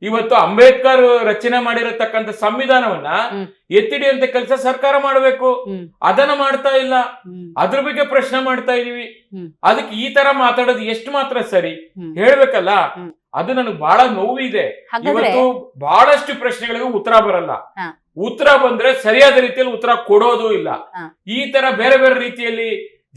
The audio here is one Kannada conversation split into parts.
ಇವತ್ತು ಅಂಬೇಡ್ಕರ್ ರಚನೆ ಮಾಡಿರತಕ್ಕಂಥ ಸಂವಿಧಾನವನ್ನ ಎತ್ತಿಡಿಯುವಂತ ಕೆಲಸ ಸರ್ಕಾರ ಮಾಡಬೇಕು. ಅದನ್ನ ಮಾಡ್ತಾ ಇಲ್ಲ. ಅದ್ರ ಬಗ್ಗೆ ಪ್ರಶ್ನೆ ಮಾಡ್ತಾ ಇದೀವಿ. ಅದಕ್ಕೆ ಈ ತರ ಮಾತಾಡೋದು ಎಷ್ಟು ಮಾತ್ರ ಸರಿ ಹೇಳ್ಬೇಕಲ್ಲ. ಅದು ನನಗೆ ಬಹಳ ನೋವಿದೆ. ಇವತ್ತು ಬಹಳಷ್ಟು ಪ್ರಶ್ನೆಗಳಿಗೆ ಉತ್ತರ ಬರಲ್ಲ. ಉತ್ತರ ಬಂದ್ರೆ ಸರಿಯಾದ ರೀತಿಯಲ್ಲಿ ಉತ್ತರ ಕೊಡೋದು ಇಲ್ಲ. ಈ ತರ ಬೇರೆ ಬೇರೆ ರೀತಿಯಲ್ಲಿ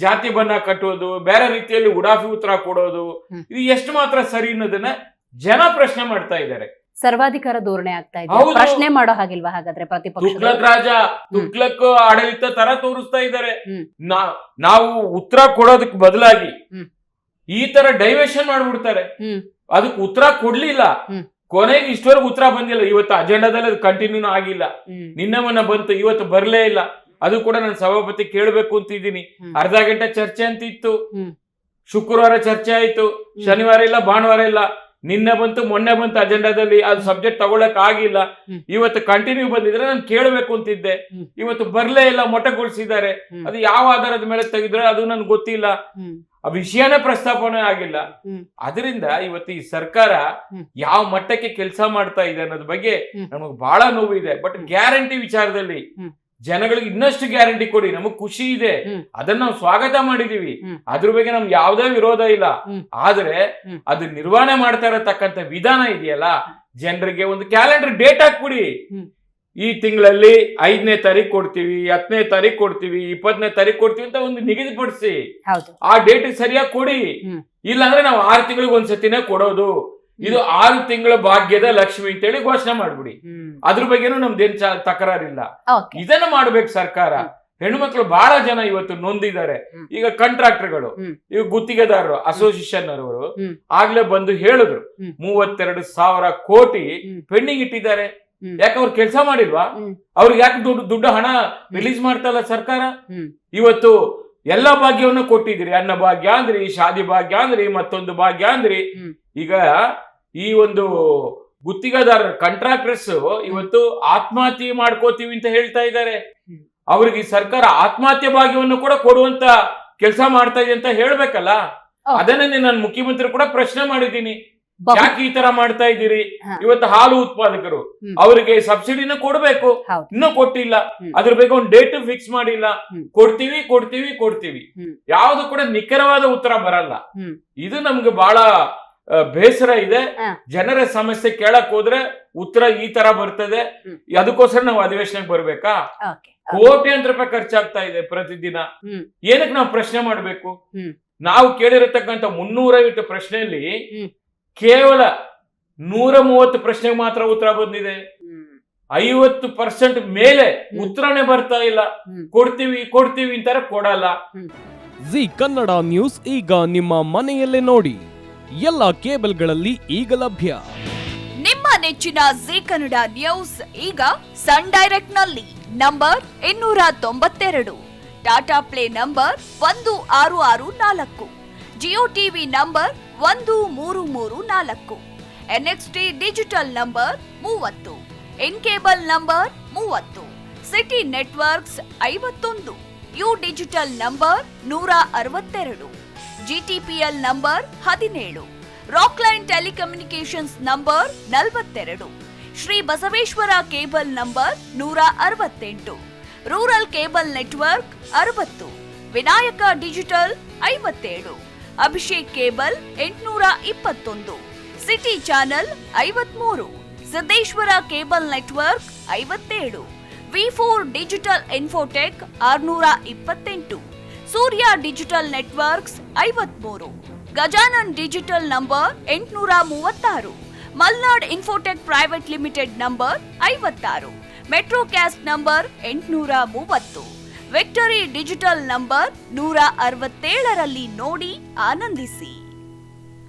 ಜಾತಿ ಬಣ್ಣ ಕಟ್ಟೋದು, ಬೇರೆ ರೀತಿಯಲ್ಲಿ ಉಡಾಫಿ ಉತ್ತರ ಕೊಡೋದು, ಇದು ಎಷ್ಟು ಮಾತ್ರ ಸರಿ ಅನ್ನೋದನ್ನ ಜನ ಪ್ರಶ್ನೆ ಮಾಡ್ತಾ ಇದ್ದಾರೆ. ಸರ್ವಾಧಿಕಾರ ಧೋರಣೆ ಆಗ್ತಾ ಇದೆ. ಪ್ರಶ್ನೆ ಮಾಡೋ ಹಾಗಿಲ್ವಾ ಹಾಗಾದ್ರೆ ಪ್ರತಿಪಕ್ಷ? ತುಗ್ಲಕ್ ರಾಜ, ತುಗ್ಲಕ್ ಆಡಳಿತ ತರ ತೋರಿಸ್ತಾ ಇದ್ದಾರೆ. ನಾವು ಉತ್ತರ ಕೊಡೋದಕ್ ಬದಲಾಗಿ ಈ ತರ ಡೈವರ್ಷನ್ ಮಾಡ್ಬಿಡ್ತಾರೆ. ಅದಕ್ಕೆ ಉತ್ತರ ಕೊಡ್ಲಿಲ್ಲ. ಕೊನೆಗೆ ಇಷ್ಟವರೆಗೂ ಉತ್ತರ ಬಂದಿಲ್ಲ. ಇವತ್ತು ಅಜೆಂಡಾದಲ್ಲಿ ಅದು ಕಂಟಿನ್ಯೂ ಆಗಿಲ್ಲ. ನಿನ್ನೆ ಬಂತು, ಇವತ್ತು ಬರ್ಲೇ ಇಲ್ಲ. ಅದು ಕೂಡ ನಾನು ಸಭಾಪತಿ ಕೇಳಬೇಕು ಅಂತ ಇದ್ದೀನಿ. ಅರ್ಧ ಗಂಟೆ ಚರ್ಚೆ ಅಂತ ಇತ್ತು. ಶುಕ್ರವಾರ ಚರ್ಚೆ ಆಯ್ತು, ಶನಿವಾರ ಇಲ್ಲ, ಭಾನುವಾರ ಇಲ್ಲ. ನಿನ್ನೆ ಬಂತು, ಮೊನ್ನೆ ಬಂತು ಅಜೆಂಡಾದಲ್ಲಿ. ಅದು ಸಬ್ಜೆಕ್ಟ್ ತಗೊಳಕ್ ಆಗಿಲ್ಲ. ಇವತ್ತು ಕಂಟಿನ್ಯೂ ಬಂದಿದ್ರೆ ನಾನು ಕೇಳಬೇಕು ಅಂತಿದ್ದೆ. ಇವತ್ತು ಬರ್ಲೇ ಇಲ್ಲ, ಮೊಟಗೊಳಿಸಿದ್ದಾರೆ. ಅದು ಯಾವ ಆಧಾರದ ಮೇಲೆ ತೆಗೆದ್ರೆ ಅದು ನನ್ಗೆ ಗೊತ್ತಿಲ್ಲ. ಆ ವಿಷಯನೇ ಪ್ರಸ್ತಾಪನೆ ಆಗಿಲ್ಲ. ಅದರಿಂದ ಇವತ್ತು ಈ ಸರ್ಕಾರ ಯಾವ ಮಟ್ಟಕ್ಕೆ ಕೆಲಸ ಮಾಡ್ತಾ ಇದೆ ಅನ್ನೋದ್ ಬಗ್ಗೆ ನಮಗ್ ಬಹಳ ನೋವಿದೆ. ಬಟ್ ಗ್ಯಾರಂಟಿ ವಿಚಾರದಲ್ಲಿ ಜನಗಳಿಗೆ ಇನ್ನಷ್ಟು ಗ್ಯಾರಂಟಿ ಕೊಡಿ, ನಮಗ್ ಖುಷಿ ಇದೆ. ಅದನ್ನ ನಾವು ಸ್ವಾಗತ ಮಾಡಿದೀವಿ. ಅದ್ರ ಬಗ್ಗೆ ನಮ್ಗೆ ಯಾವುದೇ ವಿರೋಧ ಇಲ್ಲ. ಆದ್ರೆ ಅದು ನಿರ್ವಹಣೆ ಮಾಡ್ತಾ ಇರತಕ್ಕಂತ ವಿಧಾನ ಇದೆಯಲ್ಲ, ಜನರಿಗೆ ಒಂದು ಕ್ಯಾಲೆಂಡರ್ ಡೇಟ್ ಹಾಕ್ಬಿಡಿ. ಈ ತಿಂಗಳಲ್ಲಿ 5ನೇ ತಾರೀಕು ಕೊಡ್ತೀವಿ, 10ನೇ ತಾರೀಕು ಕೊಡ್ತೀವಿ, 20ನೇ ತಾರೀಕು ಕೊಡ್ತೀವಿ ಅಂತ ಒಂದು ನಿಗದಿಪಡಿಸಿ ಆ ಡೇಟ್ ಸರಿಯಾಗಿ ಕೊಡಿ. ಇಲ್ಲಾಂದ್ರೆ ನಾವು 6 ತಿಂಗಳಿಗೆ ಒಂದ್ಸತಿನೇ ಕೊಡೋದು. ಇದು 6 ತಿಂಗಳ ಭಾಗ್ಯದ ಲಕ್ಷ್ಮಿ ಅಂತೇಳಿ ಘೋಷಣೆ ಮಾಡ್ಬಿಡಿ. ಅದ್ರ ಬಗ್ಗೆನೂ ನಮ್ದೇನ್ ತಕರಾರಿಲ್ಲ. ಇದನ್ನ ಮಾಡ್ಬೇಕು ಸರ್ಕಾರ. ಹೆಣ್ಮಕ್ಳು ಬಹಳ ಜನ ಇವತ್ತು ನೊಂದಿದ್ದಾರೆ. ಈಗ ಕಾಂಟ್ರಾಕ್ಟರ್ಗಳು, ಈಗ ಗುತ್ತಿಗೆದಾರರು ಅಸೋಸಿಯೇಷನ್ ಅವರು ಆಗ್ಲೇ ಬಂದು ಹೇಳಿದ್ರು 32,000 ಕೋಟಿ ಪೆಂಡಿಂಗ್ ಇಟ್ಟಿದ್ದಾರೆ. ಯಾಕೆ ಅವ್ರು ಕೆಲಸ ಮಾಡಿಲ್ವಾ? ಅವ್ರಿಗೆ ಯಾಕೆ ದುಡ್ಡು ಹಣ ರಿಲೀಸ್ ಮಾಡ್ತಾ ಇಲ್ಲ ಸರ್ಕಾರ? ಇವತ್ತು ಎಲ್ಲಾ ಭಾಗ್ಯವನ್ನು ಕೊಟ್ಟಿದ್ರಿ. ಅನ್ನ ಭಾಗ್ಯ ಅಂದ್ರಿ, ಶಾದಿ ಭಾಗ್ಯ ಅಂದ್ರಿ, ಮತ್ತೊಂದು ಭಾಗ್ಯ ಅಂದ್ರಿ. ಈಗ ಈ ಒಂದು ಗುತ್ತಿಗೆದಾರರ ಕಾಂಟ್ರಾಕ್ಟರ್ಸ್ ಇವತ್ತು ಆತ್ಮಹತ್ಯೆ ಮಾಡ್ಕೋತೀವಿ ಅಂತ ಹೇಳ್ತಾ ಇದ್ದಾರೆ. ಅವ್ರಿಗೆ ಸರ್ಕಾರ ಆತ್ಮಹತ್ಯೆ ಭಾಗ್ಯವನ್ನು ಕೂಡ ಕೊಡುವಂತ ಕೆಲಸ ಮಾಡ್ತಾ ಇದೆ ಅಂತ ಹೇಳ್ಬೇಕಲ್ಲ. ಅದನ್ನೇ ನಾನು ಮುಖ್ಯಮಂತ್ರಿ ಕೂಡ ಪ್ರಶ್ನೆ ಮಾಡಿದ್ದೀನಿ, ಯಾಕೆ ಈ ತರ ಮಾಡ್ತಾ ಇದ್ದೀರಿ? ಇವತ್ತು ಹಾಲು ಉತ್ಪಾದಕರು ಅವರಿಗೆ ಸಬ್ಸಿಡಿನ ಕೊಡ್ಬೇಕು, ಇನ್ನೂ ಕೊಟ್ಟಿಲ್ಲ. ಅದ್ರ ಬಗ್ಗೆ ಒಂದು ಡೇಟ್ ಫಿಕ್ಸ್ ಮಾಡಿಲ್ಲ. ಕೊಡ್ತೀವಿ ಕೊಡ್ತೀವಿ ಕೊಡ್ತೀವಿ, ಯಾವ್ದು ಕೂಡ ನಿಖರವಾದ ಉತ್ತರ ಬರಲ್ಲ. ಇದು ನಮ್ಗೆ ಬಹಳ ಬೇಸರ ಇದೆ. ಜನರ ಸಮಸ್ಯೆ ಕೇಳಕ್ ಹೋದ್ರೆ ಉತ್ತರ ಈ ತರ ಬರ್ತದೆ. ಅದಕ್ಕೋಸ್ಕರ ನಾವು ಅಧಿವೇಶನಕ್ಕೆ ಬರ್ಬೇಕಾ? ಕೋಟ್ಯಾಂತರ ರೂಪಾಯಿ ಖರ್ಚಾಗ್ತಾ ಇದೆ ಪ್ರತಿದಿನ. ಏನಕ್ಕೆ ನಾವು ಪ್ರಶ್ನೆ ಮಾಡ್ಬೇಕು? ನಾವು ಕೇಳಿರತಕ್ಕಂತ 350 ಪ್ರಶ್ನೆಯಲ್ಲಿ ಕೇವಲ 130 ಪ್ರಶ್ನೆಗೆ ಮಾತ್ರ ಉತ್ತರ ಬಂದಿದೆ. 50% ಮೇಲೆ ಉತ್ತರನೇ ಬರ್ತಾ ಇಲ್ಲ. ಕೊಡ್ತೀವಿ ಕೊಡ್ತೀವಿ ಅಂತಾರೆ, ಕೊಡಲ್ಲ. ಜಿ ಕನ್ನಡ ನ್ಯೂಸ್ ಈಗ ನಿಮ್ಮ ಮನೆಯಲ್ಲೇ ನೋಡಿ. ಎಲ್ಲ ಕೇಬಲ್ಗಳಲ್ಲಿ ಈಗ ಲಭ್ಯ. ನಿಮ್ಮ ನೆಚ್ಚಿನ ಜಿ ಕನ್ನಡ ನ್ಯೂಸ್ ಈಗ ಸನ್ ಡೈರೆಕ್ಟ್ ನಲ್ಲಿ number 292, Tata Play number 1664, Jio TV number 1334, NXT Digital number 30, In Cable number 30, City Networks 51, U Digital number 162, GTPL number 17, Rockline Telecommunications number 42, Shri Basaveshwara cable number 168, rural cable network 60, Vinayaka digital 57, Abhishek cable 821, City channel 53, Siddeshwara cable network 57, ವಿ4 digital Infotech 628, Surya digital networks 53, Gajanan digital number 836, Malnad Infotech private limited number 56, Metrocast number 830, Victory digital number 167ರಲ್ಲಿ ನೋಡಿ ಆನಂದಿಸಿ.